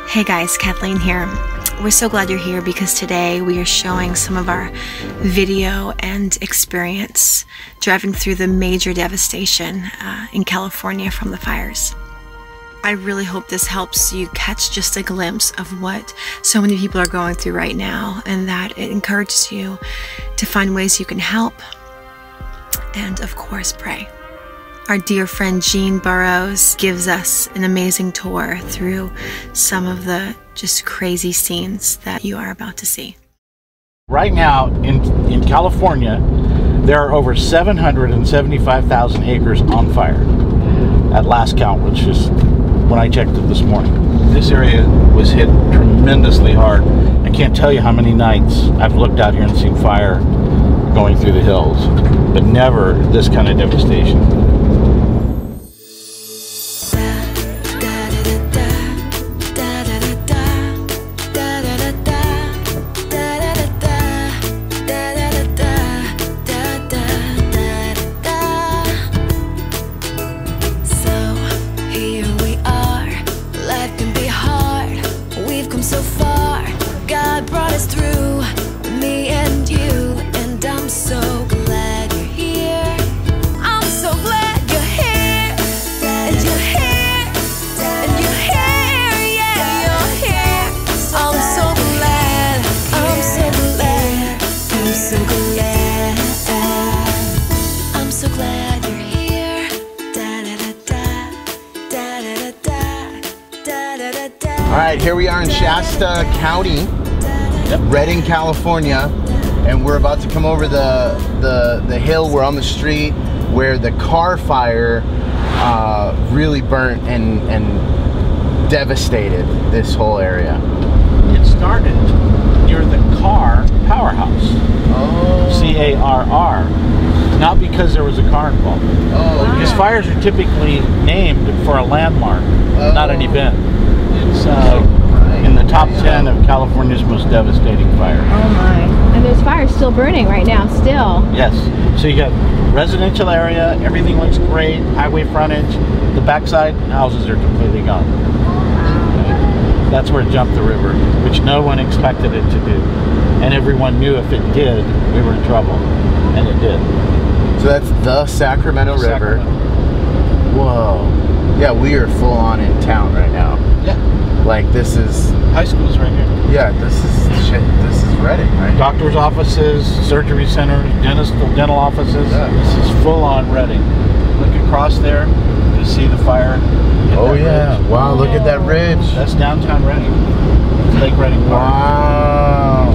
Hey guys, Kathleen here. We're so glad you're here because today we are showing some of our video and experience driving through the major devastation in California from the fires. I really hope this helps you catch just a glimpse of what so many people are going through right now, and that it encourages you to find ways you can help and, of course, pray. Our dear friend Gene Burroughs gives us an amazing tour through some of the just crazy scenes that you are about to see. Right now in California, there are over 775,000 acres on fire at last count, which is when I checked it this morning. This area was hit tremendously hard. I can't tell you how many nights I've looked out here and seen fire going through the hills, but never this kind of devastation. Alright, here we are in Shasta County, Redding, California, and we're about to come over the hill. We're on the street where the car fire really burnt and devastated this whole area. It started near the car powerhouse. Oh. C-A-R-R. Not because there was a car involved. Oh, okay. These fires are typically named for a landmark, not an event. It's in the top 10 of California's most devastating fires. Oh my. And there's fires still burning right now, still. Yes. So you got residential area, everything looks great, highway frontage. The backside, houses are completely gone. Okay. That's where it jumped the river, which no one expected it to do. And everyone knew if it did, we were in trouble. And it did. So that's the Sacramento River. Sacramento. Whoa. Yeah, we are full on in town right now. Yeah. Like this is... High school's right here. Yeah, this is Redding, right? Doctor's offices, surgery centers, dental offices. Yeah. This is full on Redding. Look across there to see the fire. Oh yeah. Ridge. Wow, look at that ridge. That's downtown Redding. It's Lake Redding Park. Wow.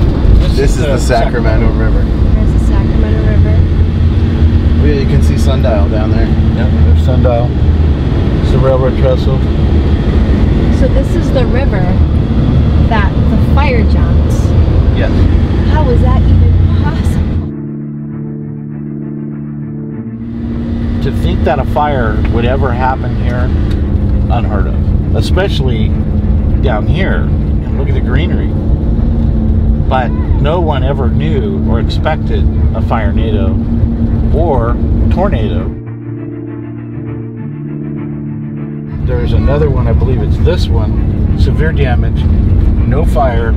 This is the Sacramento River. There's the Sacramento River. Oh, yeah, you can see Sundial down there. Yep, there's Sundial. It's the railroad trestle. So this is the river that the fire jumped. Yes. How was that even possible? To think that a fire would ever happen here, unheard of. Especially down here. And look at the greenery. But no one ever knew or expected a firenado or tornado. There's another one, I believe it's this one, severe damage, no fire,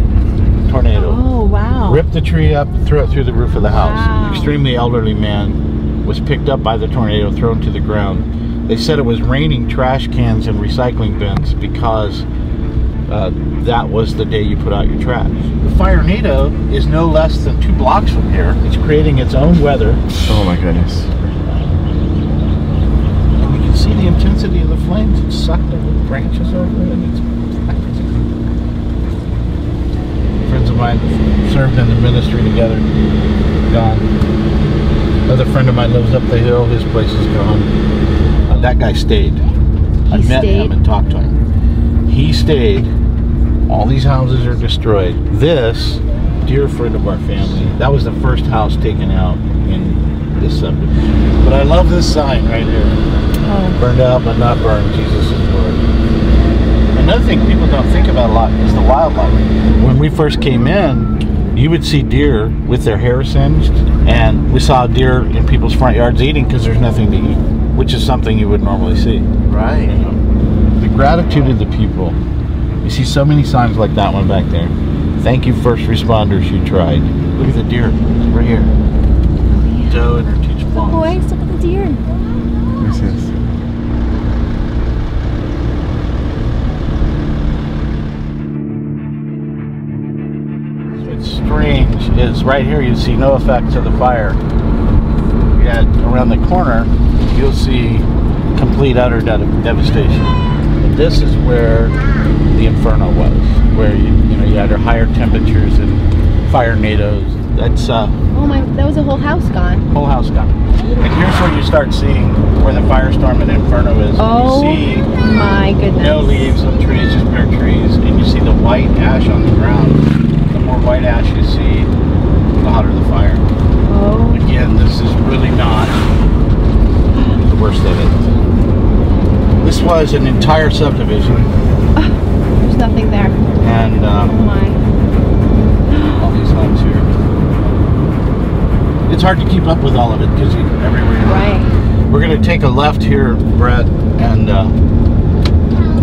tornado. Oh, wow. Ripped the tree up, threw it through the roof of the house. Wow. An extremely elderly man was picked up by the tornado, thrown to the ground. They said it was raining trash cans and recycling bins because that was the day you put out your trash. The firenado is no less than 2 blocks from here. It's creating its own weather. Oh my goodness. See the intensity of the flames? It's sucked up with branches over it, and it's friends of mine served in the ministry together, gone. Another friend of mine lives up the hill, his place is gone. That guy stayed. I met him and talked to him. He stayed. All these houses are destroyed. This dear friend of our family, that was the first house taken out in this subdivision. But I love this sign right here. Oh. Burned out but not burned, Jesus is Lord. Another thing people don't think about a lot is the wildlife. When we first came in, you would see deer with their hair singed, and we saw deer in people's front yards eating because there's nothing to eat, which is something you would normally see. Right. The gratitude of the people You see so many signs like that one back there. Thank you, first responders, you tried. Look at the deer, right here. Oh, yeah. Doe and her teach The fawns. boys, look at the deer. What's this? What's strange is right here you see no effects of the fire. Yet around the corner you'll see complete utter devastation. This is where the inferno was, where you had your higher temperatures and fire nados. That's Oh my, that was a whole house gone. whole house gone. And here's where you start seeing where the firestorm and inferno is. Oh You see my goodness. no leaves on trees, just bare trees, and you see the white ash on the ground. The more white ash you see, the hotter the fire. Oh. Again, this is really not the worst of it. This was an entire subdivision, There's nothing there. and Oh my. all these homes here. It's hard to keep up with all of it because everywhere you look. Right. We're going to take a left here, Brett, and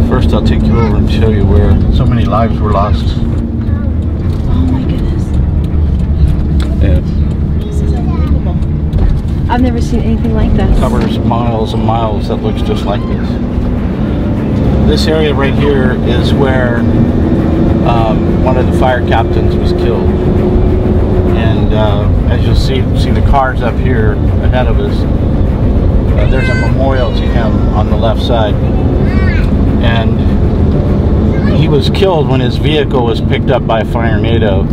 first I'll take you over and show you where so many lives were lost. Oh my goodness. It This is unbelievable. I've never seen anything like this. covers miles and miles that looks just like this. This area right here is where one of the fire captains was killed. And as you'll see the cars up here ahead of us. There's a memorial to him on the left side. And he was killed when his vehicle was picked up by a firenado,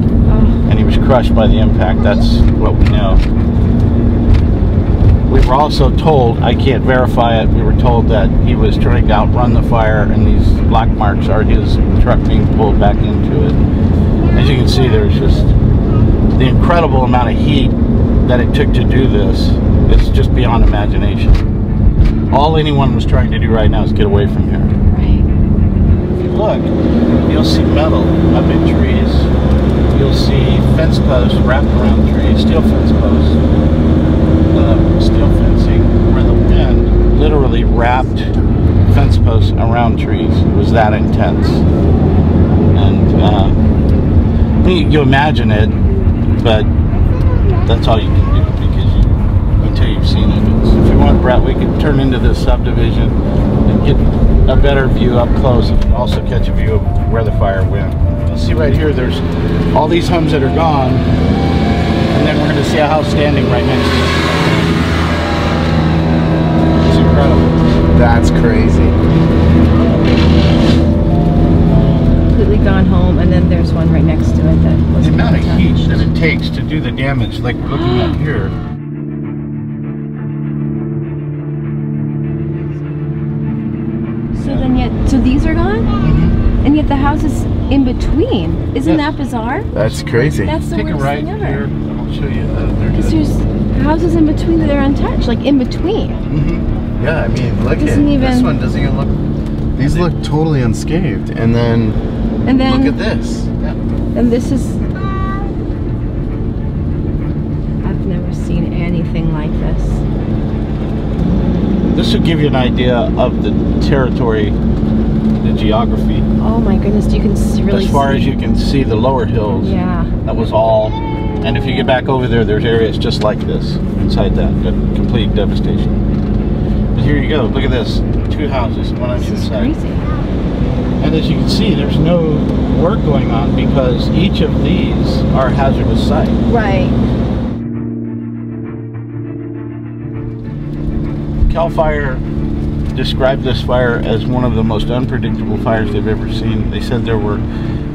and he was crushed by the impact. That's what we know. We were also told, I can't verify it, we were told that he was trying to outrun the fire, and these black marks are his truck being pulled back into it. As you can see, there's just the incredible amount of heat that it took to do this. It's just beyond imagination. All anyone was trying to do right now is get away from here. Right. If you look, you'll see metal up in trees. You'll see fence posts wrapped around trees, steel fence posts, steel fencing, where the wind literally wrapped fence posts around trees. It was that intense. And you imagine it, but that's all you can do because until you've seen it. If you want, Brett, we could turn into this subdivision and get a better view up close, and also catch a view of where the fire went. You'll see right here, there's all these homes that are gone, and then we're going to see a house standing right next to it. It's incredible. That's crazy. Completely gone home, and then there's one right next to it that was The amount of heat that it takes to do the damage, like we're looking at here. So then yet, so these are gone? Mm-hmm. And yet the house is in between. Isn't Yes. that bizarre? That's crazy. That's the Take a worst right thing ever. here, and I'll show you. They're Because just, there's houses in between that are untouched, like in between. mm-hmm. Yeah, I mean, look at Doesn't even- this one. Doesn't even look. These look totally unscathed, and then look at this. Yeah. And this is. I've never seen anything like this. This will give you an idea of the territory, the geography. Oh my goodness, you can really As far see. as you can see the lower hills, Yeah. that was all. And if you get back over there, there's areas just like this inside that complete devastation. But here you go, look at this. 2 houses, one on This each is side. crazy. And as you can see, there's no work going on because each of these are hazardous sites. Right. CAL FIRE described this fire as one of the most unpredictable fires they've ever seen. They said there were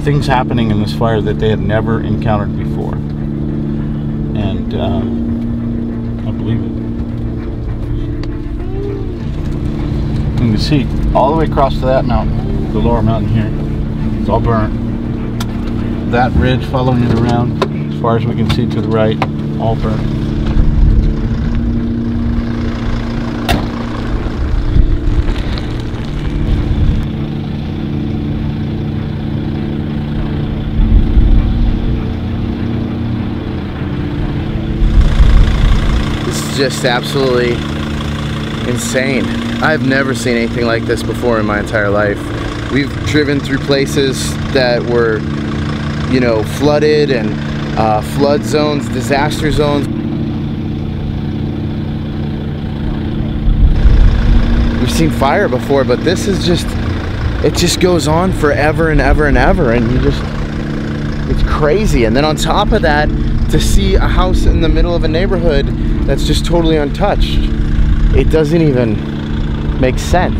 things happening in this fire that they had never encountered before. And I believe it. You can see all the way across to that mountain, the lower mountain here. It's all burnt. That ridge following it around, as far as we can see to the right, all burnt. Just absolutely insane. I've never seen anything like this before in my entire life. We've driven through places that were, you know, flooded and flood zones, disaster zones. We've seen fire before, but this is just, it just goes on forever and ever and ever, and you just, it's crazy. And then on top of that, to see a house in the middle of a neighborhood that's just totally untouched, it doesn't even make sense.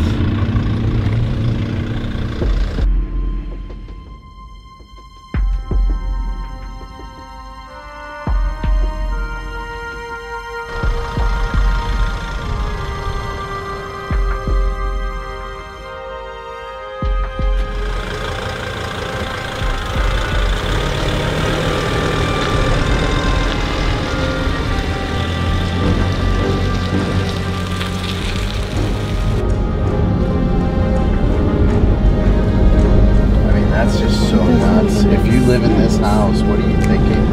If you live in this house, what are you thinking?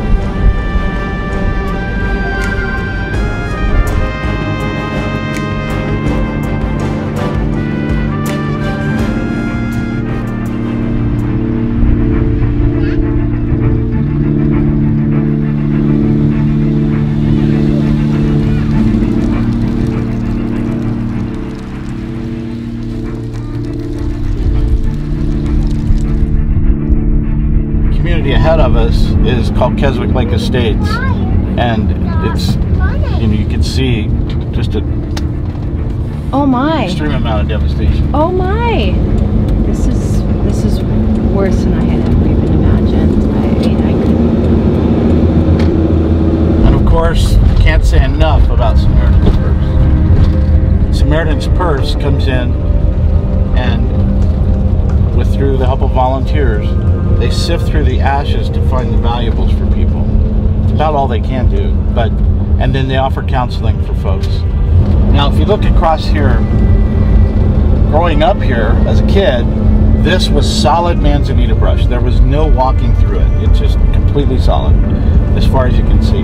Ahead of us is called Keswick Lake Estates, and it's, you know, you can see just an extreme amount of devastation. Oh my! This is worse than I had ever even imagined. I couldn't. And of course, can't say enough about Samaritan's Purse. Samaritan's Purse comes in, and through the help of volunteers, they sift through the ashes to find the valuables for people. It's about all they can do, and then they offer counseling for folks. Now, if you look across here, growing up here as a kid, this was solid manzanita brush. There was no walking through it. It's just completely solid, as far as you can see,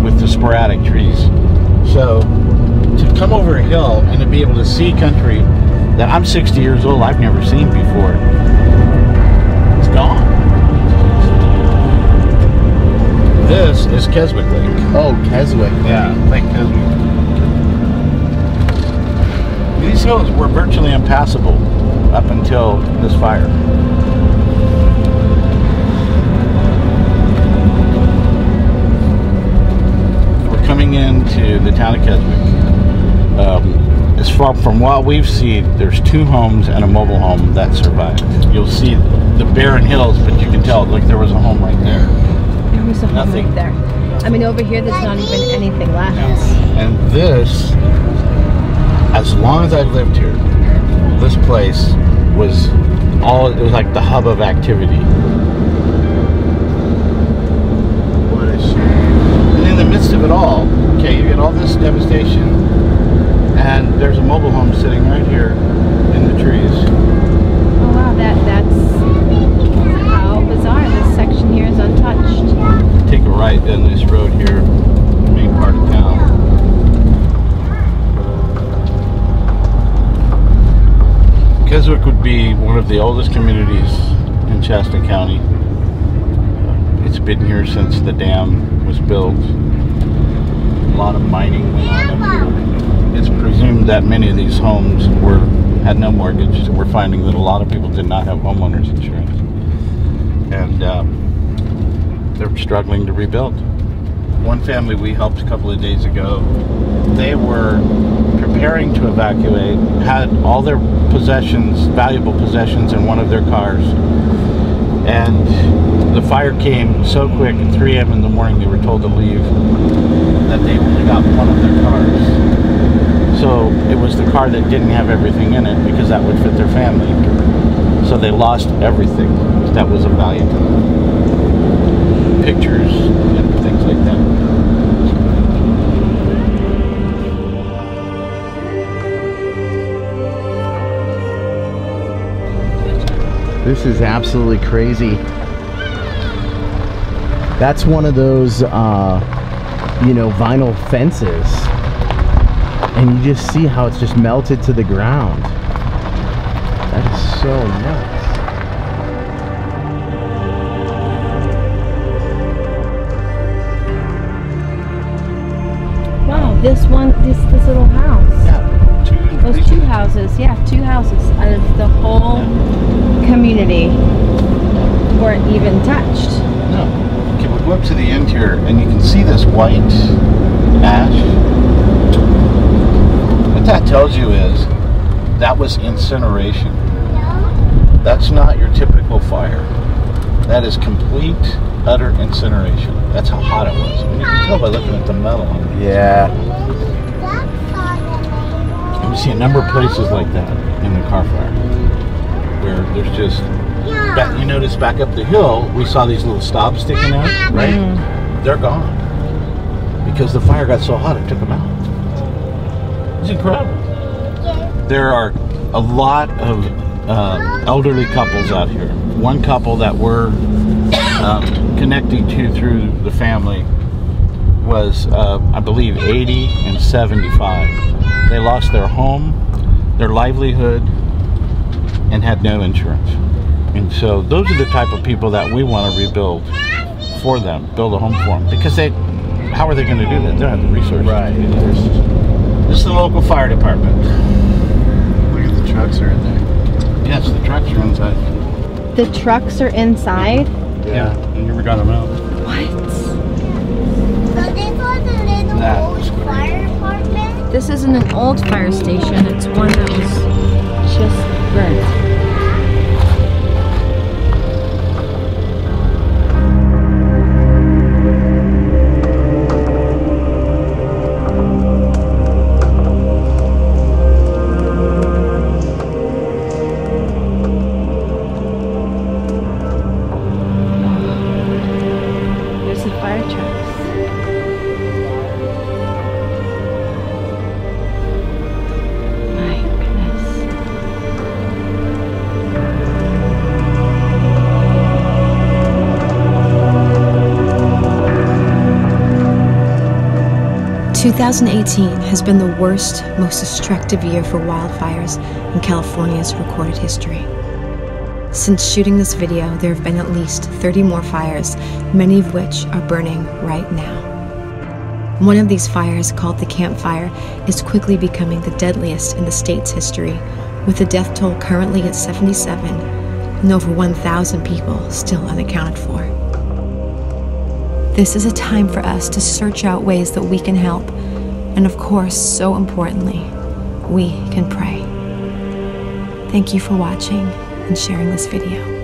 with the sporadic trees. So, to come over a hill and to be able to see country that I'm 60 years old, I've never seen before, it's gone. This is Keswick Lake. Oh, Keswick. Yeah, Lake Keswick. These hills were virtually impassable up until this fire. We're coming into the town of Keswick. As far from what we've seen, there's 2 homes and a mobile home that survived. You'll see the barren hills, but you can tell, like, there was a home right there. There was a home right there. I mean, over here, there's not even anything left. And this, as long as I've lived here, this place was it was like the hub of activity. What a shame. And in the midst of it all, okay, you get all this devastation, and there's a mobile home sitting right here in the trees. Oh wow, that's how bizarre. This section here is untouched. Take a right down this road here, the main part of town. Keswick would be one of the oldest communities in Shasta County. It's been here since the dam was built. A lot of mining went on up here. It's presumed that many of these homes had no mortgage, so we're finding that a lot of people did not have homeowners insurance. And they're struggling to rebuild. One family we helped a couple of days ago, they were preparing to evacuate, had all their possessions, valuable possessions, in one of their cars. And the fire came so quick at 3 a.m. in the morning, they were told to leave, that they only got one of their cars. So it was the car that didn't have everything in it, because that would fit their family. So they lost everything that was of value to them. Pictures and things like that. This is absolutely crazy. That's one of those, you know, vinyl fences. And you just see how it's just melted to the ground. That is so nuts. Wow, this little house. Yeah. Those two houses, yeah, 2 houses out of the whole community weren't even touched. No. Okay, we'll go up to the end here, and you can see this white ash. What that tells you is that was incineration. That's not your typical fire. That is complete, utter incineration. That's how hot it was. And you can tell by looking at the metal on it. Yeah. You see a number of places like that in the car fire, where there's just, you notice back up the hill, we saw these little stobs sticking out, right? They're gone. Because the fire got so hot, it took them out. It's incredible. There are a lot of elderly couples out here. One couple that we're connecting to through the family was, I believe, 80 and 75. They lost their home, their livelihood, and had no insurance. And so those are the type of people that we want to rebuild for them, build a home for them. Because how are they going to do that? They don't have the resources. Right. This is the local fire department. Look at the trucks are in there. Yes, the trucks are inside. The trucks are inside? Yeah, you never got them out. What? So they got the little old fire department? This isn't an old fire station, it's one that was just burnt. 2018 has been the worst, most destructive year for wildfires in California's recorded history. Since shooting this video, there have been at least 30 more fires, many of which are burning right now. One of these fires, called the Camp Fire, is quickly becoming the deadliest in the state's history, with the death toll currently at 77 and over 1,000 people still unaccounted for. This is a time for us to search out ways that we can help, and of course, so importantly, we can pray. Thank you for watching and sharing this video.